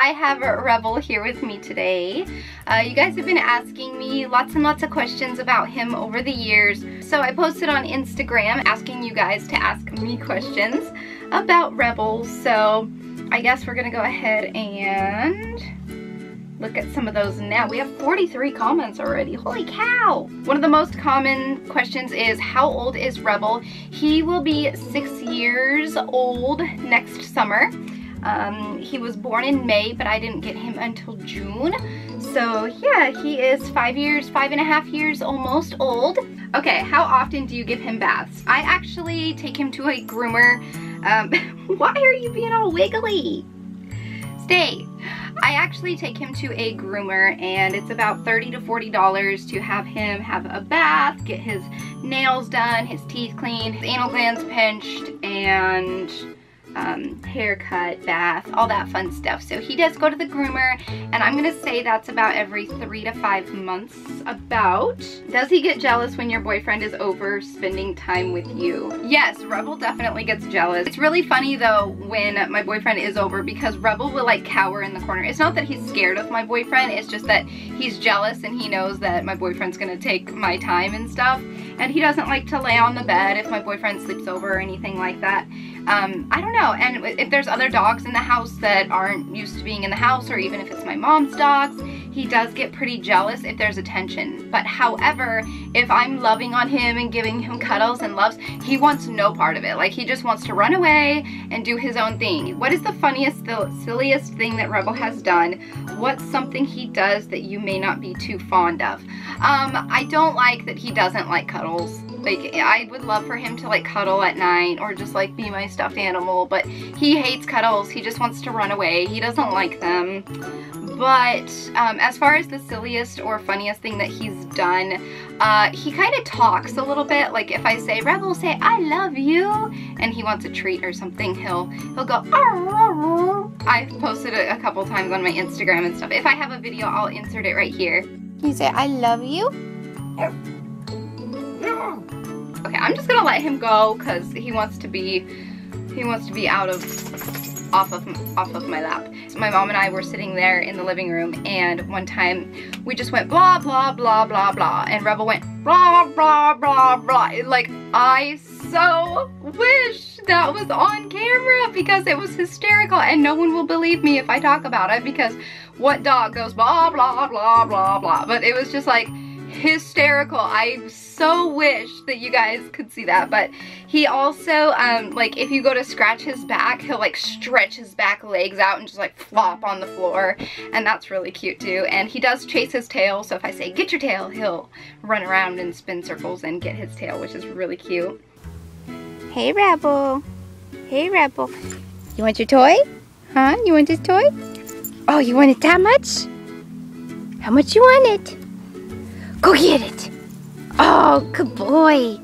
I have Rebel here with me today. You guys have been asking me lots and lots of questions about him over the years. So I posted on Instagram asking you guys to ask me questions about Rebel. So I guess we're gonna go ahead and look at some of those now. We have 43 comments already. Holy cow! One of the most common questions is, how old is Rebel? He will be 6 years old next summer. He was born in May, but I didn't get him until June. So yeah, he is 5.5 years almost old. Okay, how often do you give him baths? I actually take him to a groomer. Why are you being all wiggly? Stay. I actually take him to a groomer, and it's about $30 to $40 to have him have a bath, get his nails done, his teeth cleaned, his anal glands pinched, and haircut, bath, all that fun stuff. So he does go to the groomer, and I'm gonna say that's about every 3 to 5 months about. Does he get jealous when your boyfriend is over spending time with you? Yes, Rebel definitely gets jealous. It's really funny though when my boyfriend is over, because Rebel will like cower in the corner. It's not that he's scared of my boyfriend, it's just that he's jealous and he knows that my boyfriend's gonna take my time and stuff. And he doesn't like to lay on the bed if my boyfriend sleeps over or anything like that. I don't know, and if there's other dogs in the house that aren't used to being in the house, or even if it's my mom's dogs, he does get pretty jealous if there's attention. But however, if I'm loving on him and giving him cuddles and loves, he wants no part of it. Like, he just wants to run away and do his own thing. What is the funniest, the silliest thing that Rebel has done? What's something he does that you may not be too fond of? I don't like that he doesn't like cuddles. Like, I would love for him to like cuddle at night or just like be my stuffed animal, but he hates cuddles. He just wants to run away. He doesn't like them. But as far as the silliest or funniest thing that he's done, he kind of talks a little bit. Like, if I say, Rebel, say I love you, and he wants a treat or something, he'll go, arr. I've posted it a couple times on my Instagram and stuff. If I have a video, I'll insert it right here. You say I love you? Okay, I'm just gonna let him go because he wants to be off of my lap. So my mom and I were sitting there in the living room, and one time we just went blah blah blah blah blah, and Rebel went blah blah blah blah. Like, I so wish that was on camera because it was hysterical, and no one will believe me if I talk about it, because what dog goes blah blah blah blah blah? But it was just like hysterical. I so wish that you guys could see that. But he also like, if you go to scratch his back, he'll like stretch his back legs out and just like flop on the floor, and that's really cute too. And he does chase his tail, so if I say get your tail, he'll run around and spin circles and get his tail, which is really cute. Hey Rebel. Hey Rebel. You want your toy? Huh? You want this toy? Oh, you want it that much? How much you want it? Go get it. Oh, good boy.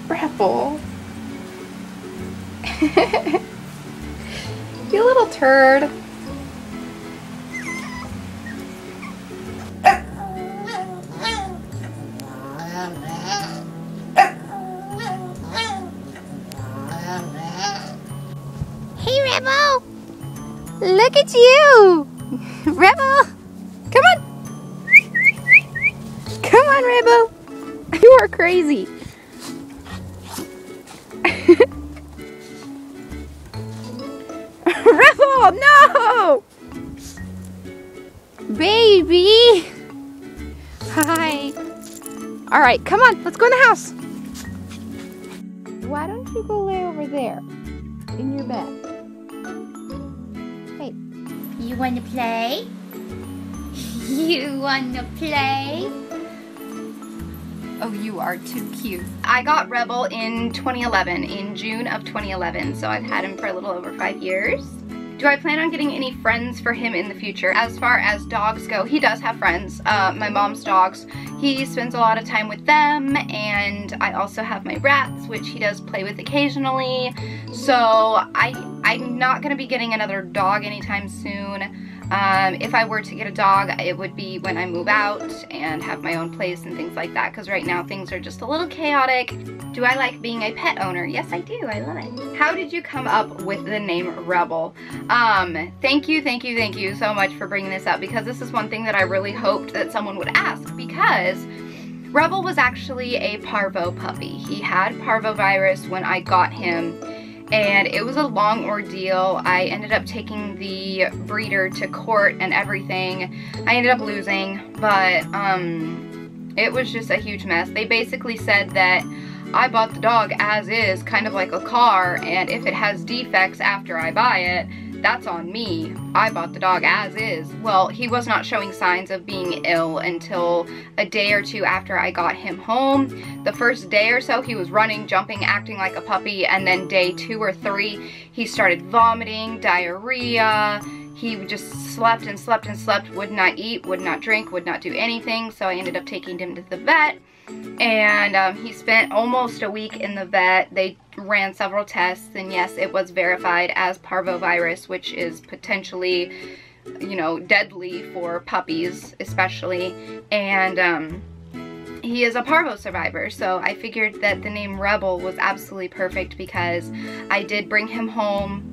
Rebel. You little turd. Hey Rebel. Look at you. Rebel. Come on. Come on, Rebel. You are crazy. Rebel, no! Baby! Hi. Alright, come on, let's go in the house. Why don't you go lay over there in your bed? Hey. You wanna play? You wanna play? Oh, you are too cute. I got Rebel in 2011, in June of 2011, so I've had him for a little over 5 years. Do Do I plan on getting any friends for him in the future? As far as dogs go, he does have friends. My mom's dogs, he spends a lot of time with them, and I also have my rats, which he does play with occasionally. So I'm not gonna be getting another dog anytime soon. If I were to get a dog, it would be when I move out and have my own place and things like that, because right now things are just a little chaotic. Do I like being a pet owner? Yes, I do. I love it. How did you come up with the name Rebel? Thank you so much for bringing this up, because this is one thing that I really hoped that someone would ask, because Rebel was actually a parvo puppy. He had parvovirus when I got him, and it was a long ordeal. I ended up taking the breeder to court and everything. I ended up losing, but it was just a huge mess. They basically said that I bought the dog as is, kind of like a car, and if it has defects after I buy it, that's on me. I bought the dog as is. Well, he was not showing signs of being ill until a day or two after I got him home. The first day or so, he was running, jumping, acting like a puppy, and then day 2 or 3, he started vomiting, diarrhea. He just slept and slept and slept, would not eat, would not drink, would not do anything, so I ended up taking him to the vet. And he spent almost a week in the vet. They ran several tests, and yes, it was verified as parvovirus, which is potentially, you know, deadly for puppies especially. And he is a parvo survivor, so I figured that the name Rebel was absolutely perfect, because I did bring him home.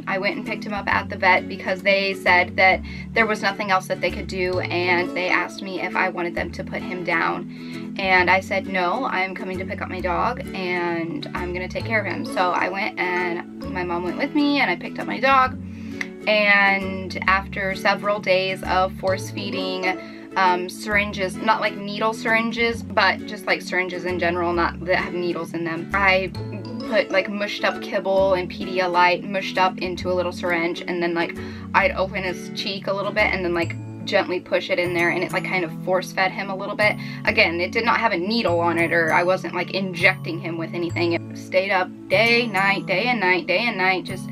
I went and picked him up at the vet because they said that there was nothing else that they could do, and they asked me if I wanted them to put him down. And I said, no, I'm coming to pick up my dog, and I'm gonna take care of him. So I went, and my mom went with me, and I picked up my dog. And after several days of force feeding, syringes, not like needle syringes, but just like syringes in general, not that have needles in them, I put like mushed up kibble and Pedialyte mushed up into a little syringe, and then like I'd open his cheek a little bit and then like gently push it in there, and it like kind of force fed him a little bit. Again, it did not have a needle on it, or I wasn't like injecting him with anything. It stayed up day, night, day and night, day and night, just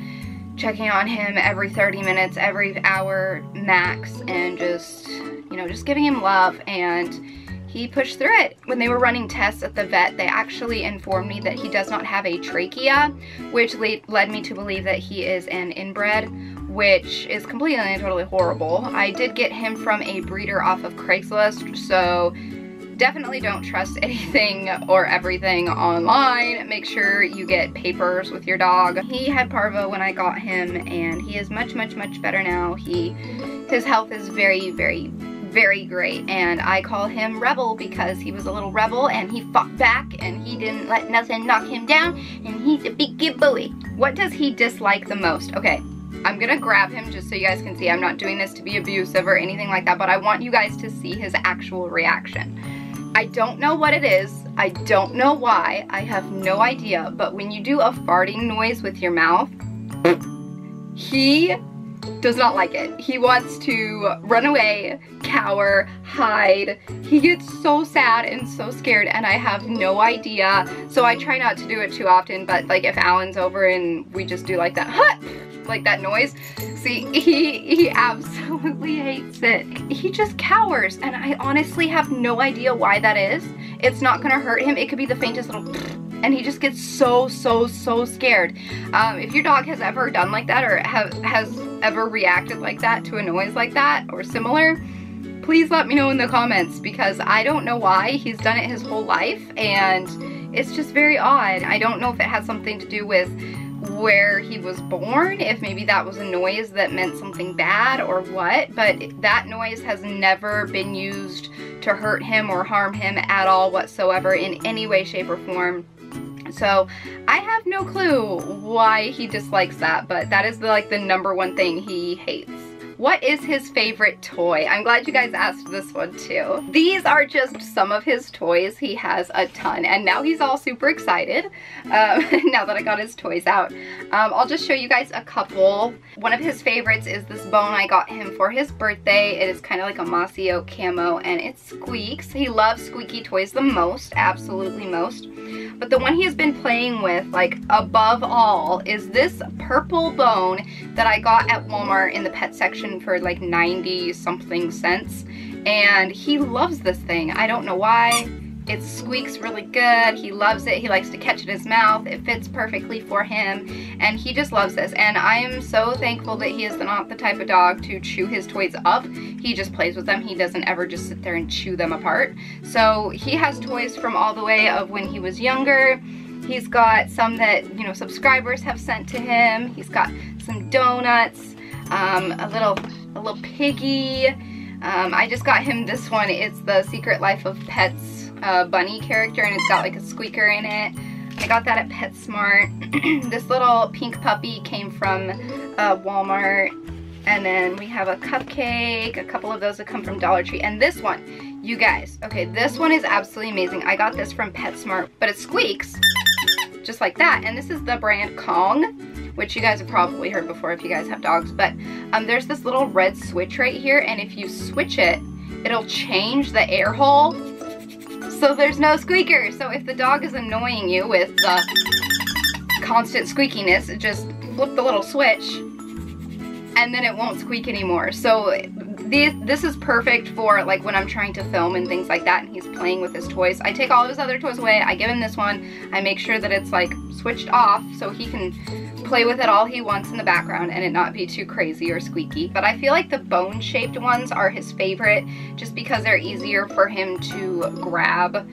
checking on him every 30 minutes, every hour max, and just, you know, just giving him love. And he pushed through it. When they were running tests at the vet, they actually informed me that he does not have a trachea, which led me to believe that he is an inbred, which is completely and totally horrible. I did get him from a breeder off of Craigslist, so definitely don't trust anything or everything online. Make sure you get papers with your dog. He had parvo when I got him, and he is much better now. His health is very great, and I call him Rebel because he was a little rebel, and he fought back, and he didn't let nothing knock him down, and he's a big good boy. What does he dislike the most? Okay, I'm gonna grab him just so you guys can see. I'm not doing this to be abusive or anything like that, but I want you guys to see his actual reaction. I don't know what it is. I don't know why. I have no idea, but when you do a farting noise with your mouth, he does not like it. He wants to run away, cower, hide. He gets so sad and so scared, and I have no idea. So I try not to do it too often, but like if Alan's over and we just do like that, like that noise, see, he absolutely hates it. He just cowers, and I honestly have no idea why that is. It's not gonna hurt him. It could be the faintest little and he just gets so scared. If your dog has ever done like that, or has ever reacted like that to a noise like that or similar, please let me know in the comments, because I don't know why. He's done it his whole life, and it's just very odd. I don't know if it has something to do with where he was born, if maybe that was a noise that meant something bad or what, but that noise has never been used to hurt him or harm him at all whatsoever in any way, shape, or form. So I have no clue why he dislikes that, but that is like the #1 thing he hates. What is his favorite toy? I'm glad you guys asked this one too. These are just some of his toys. He has a ton, and now he's all super excited now that I got his toys out. I'll just show you guys a couple. One of his favorites is this bone I got him for his birthday. It is kind of like a mossy oak camo, and it squeaks. He loves squeaky toys the most, absolutely most. But the one he has been playing with, like, above all, is this purple bone that I got at Walmart in the pet section for like 90 something cents. And he loves this thing. I don't know why. It squeaks really good. He loves it. He likes to catch it in his mouth. It fits perfectly for him. And he just loves this. And I am so thankful that he is not the type of dog to chew his toys up. He just plays with them. He doesn't ever just sit there and chew them apart. So he has toys from all the way of when he was younger. He's got some that, you know, subscribers have sent to him. He's got some donuts, a little piggy. I just got him this one. It's the Secret Life of Pets bunny character, and it's got like a squeaker in it. I got that at PetSmart. This little pink puppy came from Walmart. And then we have a cupcake. A couple of those that come from Dollar Tree. And this one, you guys, okay, this one is absolutely amazing. I got this from PetSmart, but it squeaks just like that. And this is the brand Kong, which you guys have probably heard before if you guys have dogs. But there's this little red switch right here, and if you switch it, it'll change the air hole, so there's no squeaker. So if the dog is annoying you with the constant squeakiness, just flip the little switch, and then it won't squeak anymore. So this is perfect for like when I'm trying to film and things like that and he's playing with his toys. I take all of his other toys away, I give him this one, I make sure that it's like switched off so he can play with it all he wants in the background and it not be too crazy or squeaky. But I feel like the bone shaped ones are his favorite just because they're easier for him to grab.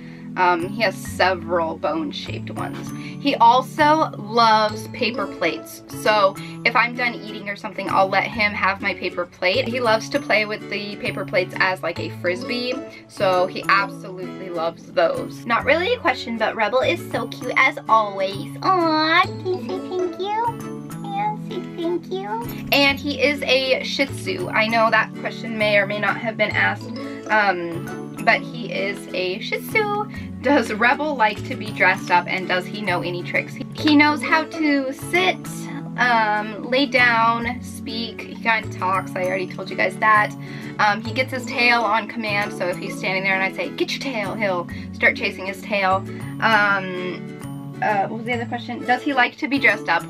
He has several bone-shaped ones. He also loves paper plates. So if I'm done eating or something, I'll let him have my paper plate. He loves to play with the paper plates as like a frisbee. So he absolutely loves those. Not really a question, but Rebel is so cute as always. Aww, can you say thank you? Yeah, say thank you. And he is a Shih Tzu. I know that question may or may not have been asked. But he is a Shih Tzu. Does Rebel like to be dressed up, and does he know any tricks? He knows how to sit, lay down, speak. He kind of talks. I already told you guys that. He gets his tail on command, so if he's standing there and I say, get your tail, he'll start chasing his tail. What was the other question? Does he like to be dressed up?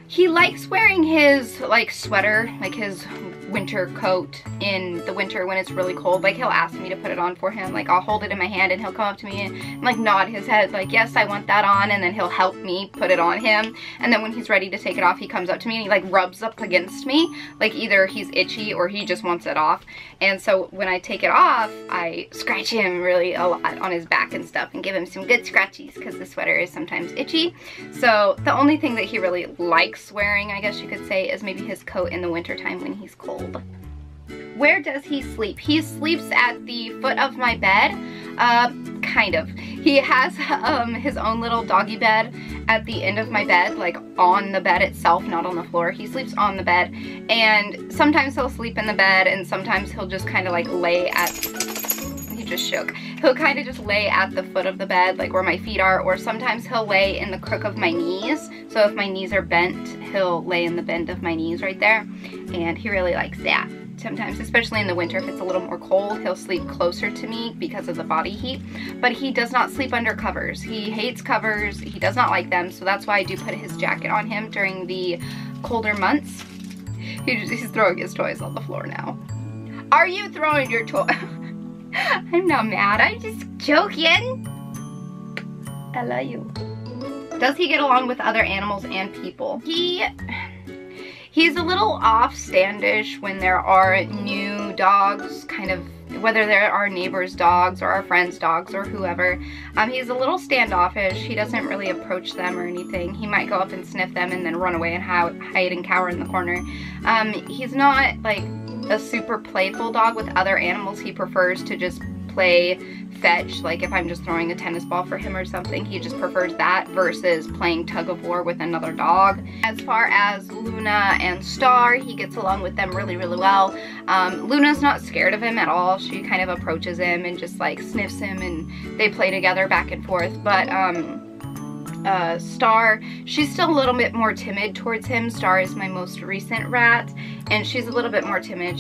He likes wearing his, like, sweater, like his winter coat in the winter when it's really cold. Like, he'll ask me to put it on for him. Like, I'll hold it in my hand and he'll come up to me and like nod his head like, yes, I want that on, and then he'll help me put it on him. And then when he's ready to take it off, he comes up to me and he like rubs up against me. Like, either he's itchy or he just wants it off. And so when I take it off, I scratch him really a lot on his back and stuff and give him some good scratchies because the sweater is sometimes itchy. So the only thing that he really likes wearing, I guess you could say, is maybe his coat in the winter time when he's cold. Where does he sleep? He sleeps at the foot of my bed, kind of. He has his own little doggy bed at the end of my bed, like on the bed itself, not on the floor. He sleeps on the bed, and sometimes he'll sleep in the bed, and sometimes he'll just kind of like lay at, he just shook. He'll kind of just lay at the foot of the bed, like where my feet are, or sometimes he'll lay in the crook of my knees. So if my knees are bent, he'll lay in the bend of my knees right there, and he really likes that. Sometimes, especially in the winter, if it's a little more cold, he'll sleep closer to me because of the body heat. But he does not sleep under covers. He hates covers. He does not like them. So that's why I do put his jacket on him during the colder months. He's throwing his toys on the floor now. Are you throwing your toy? I'm not mad. I'm just joking. I love you. Does he get along with other animals and people? He's a little off-standish when there are new dogs, kind of, whether there are neighbors' dogs or our friends' dogs or whoever. He's a little standoffish. He doesn't really approach them or anything. He might go up and sniff them and then run away and hide and cower in the corner. He's not like a super playful dog with other animals. He prefers to just play fetch, like if I'm just throwing a tennis ball for him or something. He just prefers that versus playing tug of war with another dog. As far as Luna and Star, he gets along with them really, really well. Luna's not scared of him at all. She kind of approaches him and just like sniffs him, and they play together back and forth. But Star, she's still a little bit more timid towards him. Star is my most recent rat, and she's a little bit more timid.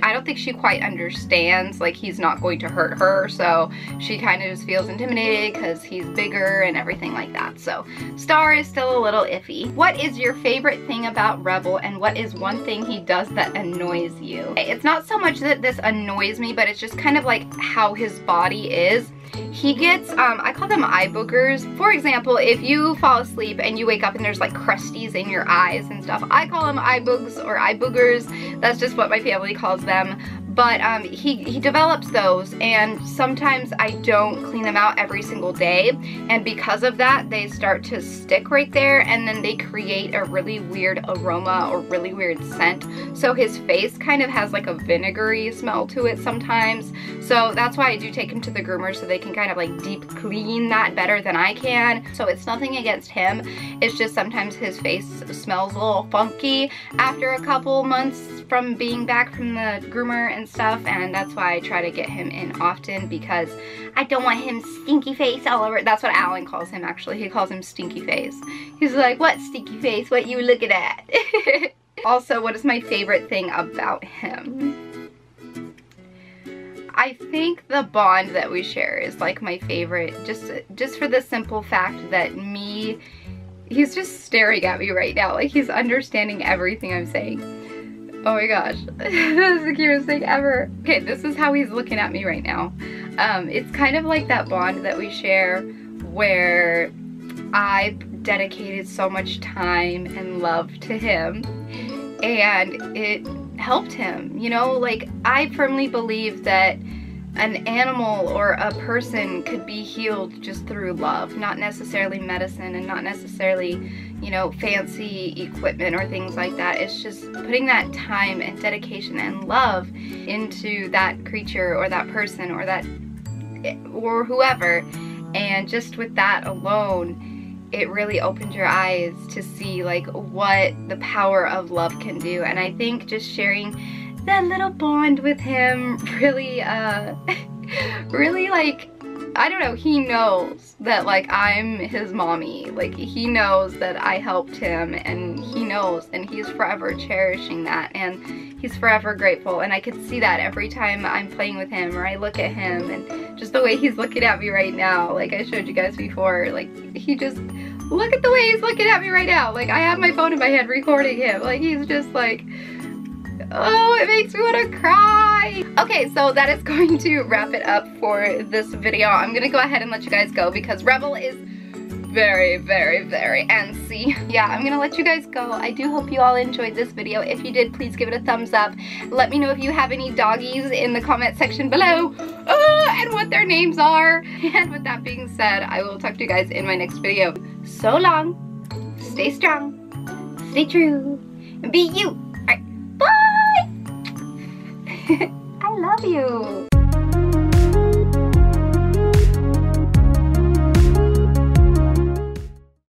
I don't think she quite understands, like, he's not going to hurt her, so she kind of just feels intimidated because he's bigger and everything like that. So Star is still a little iffy. What is your favorite thing about Rebel, and what is one thing he does that annoys you? It's not so much that this annoys me, but it's just kind of like how his body is. He gets, I call them eye boogers. For example, if you fall asleep and you wake up and there's like crusties in your eyes and stuff, I call them eye boogs or eye boogers. That's just what my family calls them. But he develops those, and sometimes I don't clean them out every single day, and because of that they start to stick right there, and then they create a really weird aroma or really weird scent. So his face kind of has like a vinegary smell to it sometimes. So that's why I do take him to the groomer, so they can kind of like deep clean that better than I can. So it's nothing against him, it's just sometimes his face smells a little funky after a couple months from being back from the groomer and stuff, and that's why I try to get him in often, because I don't want him stinky face all over. That's what Alan calls him, actually. He calls him stinky face. He's like, what stinky face? What you looking at? Also, what is my favorite thing about him? I think the bond that we share is like my favorite, just for the simple fact that he's just staring at me right now, like he's understanding everything I'm saying. Oh my gosh, that's the cutest thing ever. Okay, this is how he's looking at me right now. It's kind of like that bond that we share where I dedicated so much time and love to him, and it helped him, you know? Like, I firmly believe that an animal or a person could be healed just through love, not necessarily medicine, and not necessarily, you know, fancy equipment or things like that. It's just putting that time and dedication and love into that creature or that person or whoever, and just with that alone, it really opened your eyes to see like what the power of love can do. And I think just sharing that little bond with him really, really, like, I don't know, he knows that, like, I'm his mommy. Like, he knows that I helped him, and he knows, and he's forever cherishing that, and he's forever grateful. And I can see that every time I'm playing with him or I look at him, and just the way he's looking at me right now, like I showed you guys before, like, he just, look at the way he's looking at me right now. Like, I have my phone in my hand recording him. Like, he's just like, oh, it makes me want to cry. Okay, so that is going to wrap it up for this video. I'm gonna go ahead and let you guys go because Rebel is very, very, very antsy. Yeah, I'm gonna let you guys go. I do hope you all enjoyed this video. If you did, please give it a thumbs up. Let me know if you have any doggies in the comment section below, and what their names are. And with that being said, I will talk to you guys in my next video. So long, stay strong, stay true, and be you. Bye! I love you.